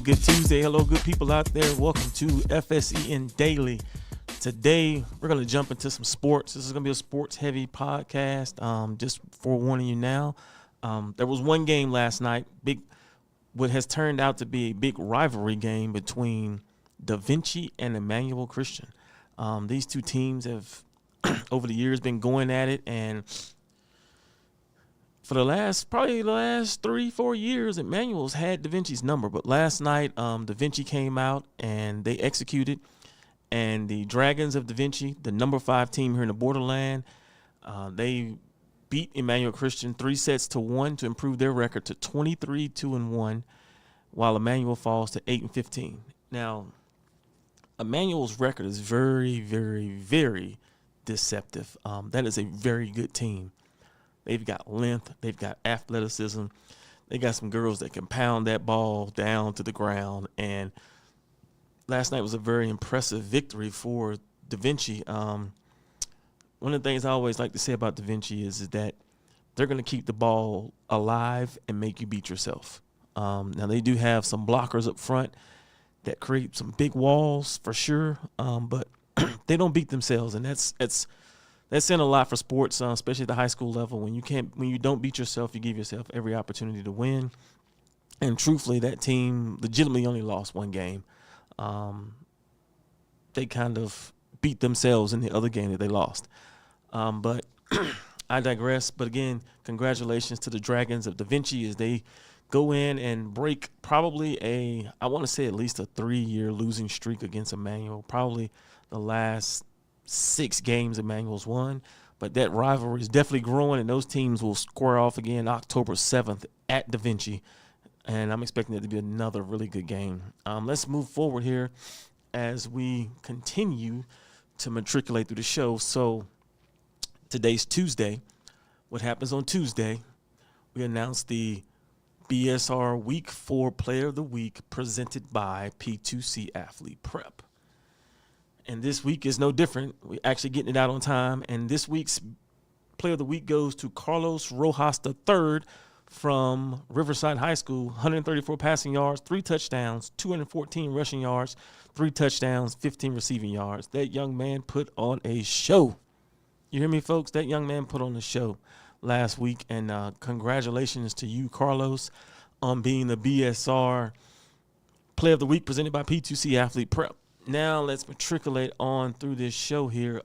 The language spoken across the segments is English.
Good Tuesday. Hello, good people out there. Welcome to FSEN Daily. Today, we're going to jump into some sports. This is going to be a sports-heavy podcast. Just forewarning you now, there was one game last night, what has turned out to be a big rivalry game between Da Vinci and Emmanuel Christian. These two teams have, over the years, been going at it, and for the last 3-4 years, Emmanuel's had Da Vinci's number. But last night, Da Vinci came out and they executed. And the Dragons of Da Vinci, the number 5 team here in the borderland, they beat Emmanuel Christian 3-1 to improve their record to 23-1, while Emmanuel falls to 8-15. Now, Emmanuel's record is very, very, very deceptive. That is a very good team. They've got length. They've got athleticism. They got some girls that can pound that ball down to the ground. And last night was a very impressive victory for Da Vinci. One of the things I always like to say about Da Vinci is that they're going to keep the ball alive and make you beat yourself. Now, they do have some blockers up front that create some big walls for sure, but they don't beat themselves, and that's in a lot for sports, especially at the high school level. When you don't beat yourself, you give yourself every opportunity to win. And truthfully, that team legitimately only lost one game. They kind of beat themselves in the other game that they lost. But I digress. But again, congratulations to the Dragons of Da Vinci as they go in and break probably I want to say at least a 3-year losing streak against Emmanuel. Probably the last 6 games Emmanuel's won, but that rivalry is definitely growing, and those teams will square off again October 7th at Da Vinci, and I'm expecting it to be another really good game. Let's move forward here as we continue to matriculate through the show. So today's Tuesday. What happens on Tuesday? We announce the BSR Week 4 Player of the Week presented by P2C Athlete Prep. And this week is no different. We're actually getting it out on time. And this week's Player of the Week goes to Carlos Rojas III from Riverside High School. 134 passing yards, 3 touchdowns, 214 rushing yards, 3 touchdowns, 15 receiving yards. That young man put on a show. You hear me, folks? That young man put on a show last week. And congratulations to you, Carlos, on being the BSR Player of the Week presented by P2C Athlete Prep. Now let's matriculate on through this show here.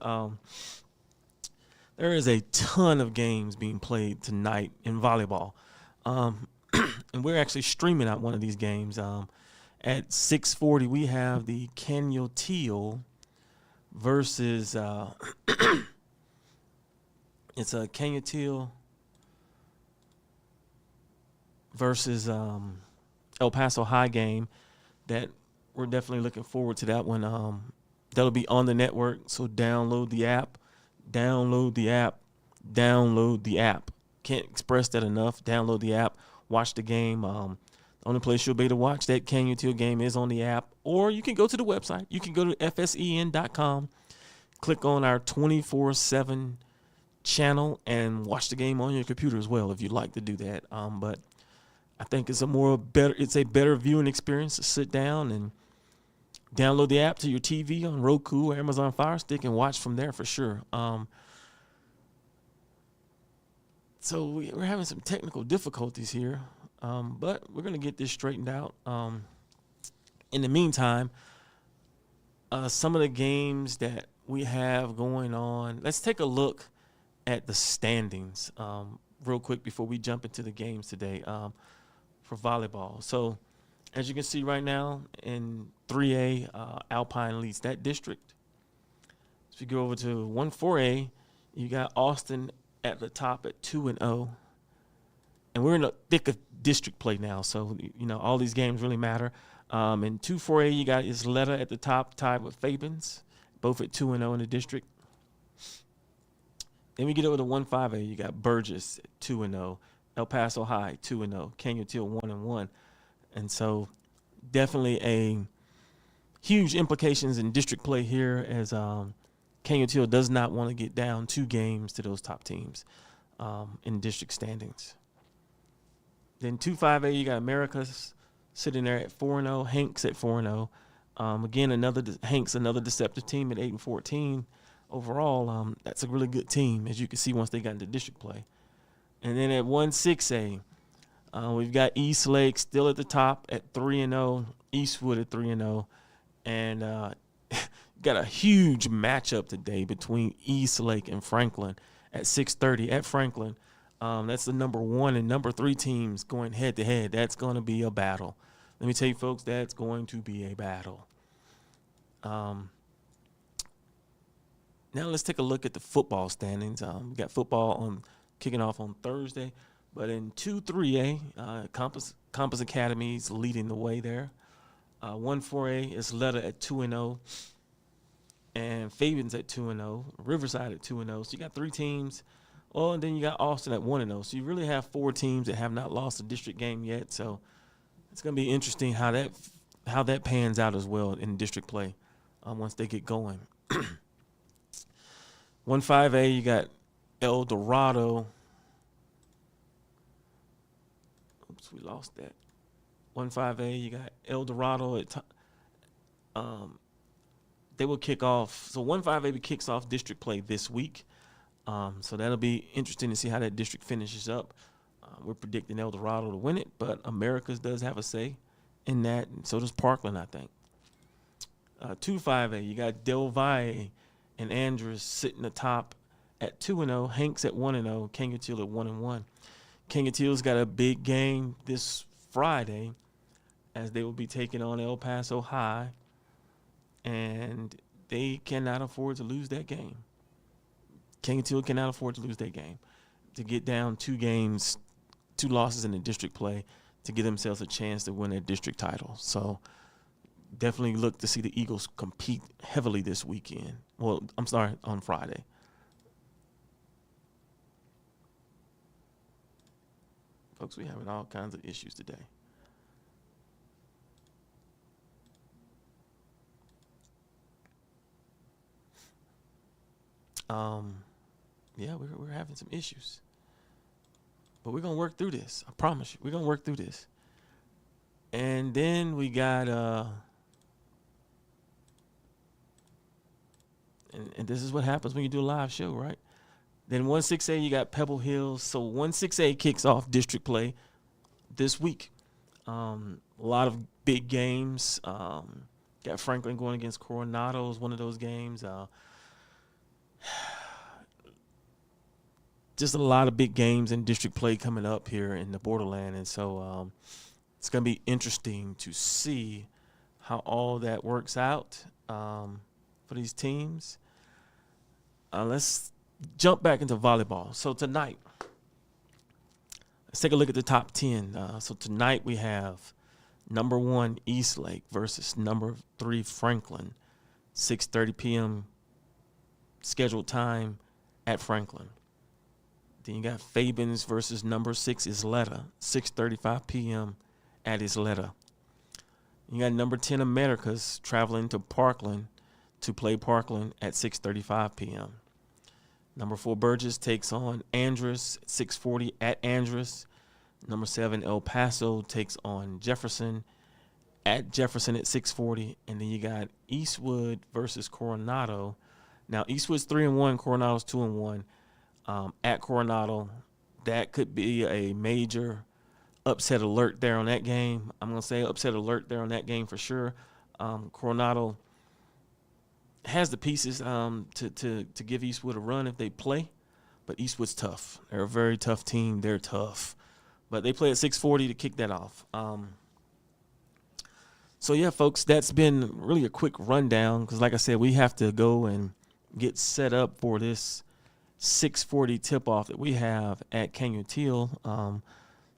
There is a ton of games being played tonight in volleyball. And we're actually streaming out one of these games. At 6:40, we have the Canyon Teal versus it's a Canyon Teal versus El Paso High game that we're definitely looking forward to that one. That'll be on the network, so download the app. Can't express that enough. Download the app, watch the game. The only place you'll be able to watch that Canyon Teal game is on the app, or you can go to the website. You can go to FSEN.com, click on our 24/7 channel, and watch the game on your computer as well if you'd like to do that. But I think it's a better viewing experience to sit down and download the app to your TV on Roku or Amazon Fire Stick and watch from there for sure. So we're having some technical difficulties here, but we're going to get this straightened out. In the meantime, some of the games that we have going on, let's take a look at the standings real quick before we jump into the games today for volleyball. So as you can see right now in 3A, Alpine leads that district. If you go over to 1-4A, you got Austin at the top at 2-0. and we're in the thick of district play now. So, all these games really matter. In 2-4A, you got Isleta at the top, tied with Fabens, both at 2-0 in the district. Then we get over to 1-5A, you got Burgess at 2-0, El Paso High 2-0, Canyon Teal 1-1. And so definitely a huge implications in district play here, as Canyon Teal does not want to get down 2 games to those top teams in district standings. Then 2-5A, you got Americas sitting there at 4-0, Hanks at 4-0. Again, Hanks, another deceptive team at 8-14. Overall, that's a really good team, as you can see once they got into district play. And then at 1-6A, we've got East Lake still at the top at 3-0, Eastwood at 3-0, and got a huge matchup today between East Lake and Franklin at 6:30 at Franklin. That's the number 1 and number 3 teams going head to head. That's going to be a battle. Let me tell you, folks, that's going to be a battle. Now let's take a look at the football standings. We got football kicking off on Thursday, but in 2-3A, Compass Academy's leading the way there. 1-4A is Isleta at 2-0, and Fabens at 2-0, Riverside at 2-0. So you got 3 teams. Oh, and then you got Austin at 1-0. So you really have 4 teams that have not lost a district game yet. So it's going to be interesting how that pans out as well in district play once they get going. 1-5A, you got El Dorado. Oops, we lost that. 1-5A, you got El Dorado they will kick off. So 1-5A kicks off district play this week. So that'll be interesting to see how that district finishes up. We're predicting El Dorado to win it, but Americas does have a say in that, and so does Parkland, I think. 2-5A, you got Del Valle and Andrews sitting atop at 2-0, Hanks at 1-0, Canyon Teal at 1-1. Canyon Teal's got a big game this Friday, as they will be taking on El Paso High, and they cannot afford to lose that game. Canyon Teal cannot afford to lose that game, to get down 2 losses in the district play to give themselves a chance to win their district title. So definitely look to see the Eagles compete heavily this weekend. Well, I'm sorry, on Friday. Folks, we're having all kinds of issues today. Yeah, we're having some issues. But we're going to work through this. I promise you. We're going to work through this. And then we got and this is what happens when you do a live show, right? Then 1-6A, you got Pebble Hills. So 1-6A kicks off district play this week. A lot of big games. Got Franklin going against Coronado is one of those games. Just a lot of big games in district play coming up here in the borderland. And so it's going to be interesting to see how all that works out for these teams. Let's jump back into volleyball. So tonight, let's take a look at the top 10. So tonight we have number 1 East Lake versus number 3 Franklin, 6:30 p.m. scheduled time at Franklin. Then you got Fabens versus number 6 Isleta, 6:35 p.m. at Isleta. You got number 10 Americas traveling to Parkland to play Parkland at 6:35 p.m. Number 4 Burgess takes on Andrus at 6:40 at Andrus. Number 7 El Paso takes on Jefferson at Jefferson at 6:40. And then you got Eastwood versus Coronado. Now Eastwood's 3-1, Coronado's 2-1. At Coronado, that could be a major upset alert there on that game. I'm going to say upset alert there on that game for sure. Coronado has the pieces to give Eastwood a run if they play, but Eastwood's tough. They're a very tough team. They're tough. But they play at 6:40 to kick that off. So, yeah, folks, that's been really a quick rundown because, like I said, we have to go and get set up for this 6:40 tip-off that we have at Canyon Teal.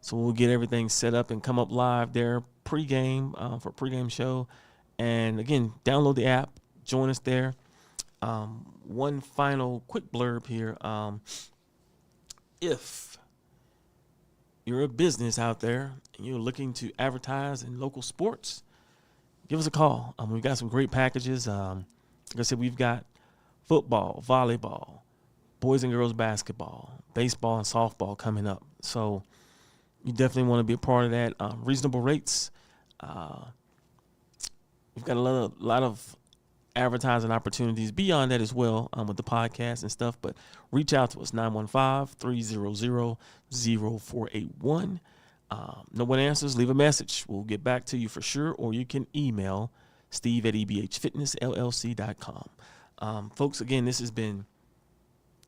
So we'll get everything set up and come up live there pregame for pregame show. And again, download the app, join us there. One final quick blurb here. If you're a business out there and you're looking to advertise in local sports, give us a call. We've got some great packages. Like I said, we've got football, volleyball, boys and girls basketball, baseball, and softball coming up. So you definitely want to be a part of that. Reasonable rates. We've got a lot of advertising opportunities beyond that as well with the podcast and stuff. But reach out to us, 915-300-0481. No one answers, leave a message. We'll get back to you for sure. Or you can email steve@ebhfitnessllc.com. Folks, again, this has been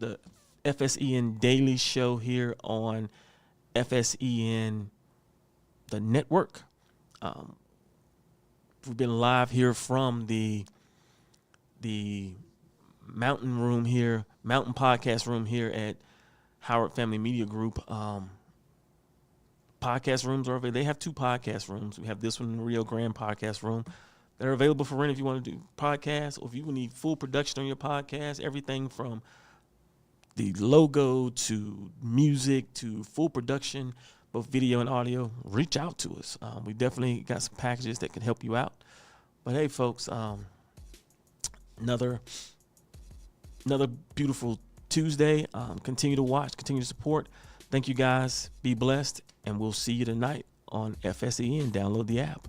the FSEN Daily Show here on FSEN, the network. We've been live here from the mountain podcast room here at Howard Family Media Group. Podcast rooms are available. They have two podcast rooms. We have this one in the Rio Grande podcast room. They're available for rent if you want to do podcasts, or if you need full production on your podcast, everything from the logo to music to full production, both video and audio. Reach out to us. We definitely got some packages that can help you out. But hey, folks, another beautiful Tuesday. Continue to watch, continue to support. Thank you guys. Be blessed, and we'll see you tonight on FSEN. Download the app.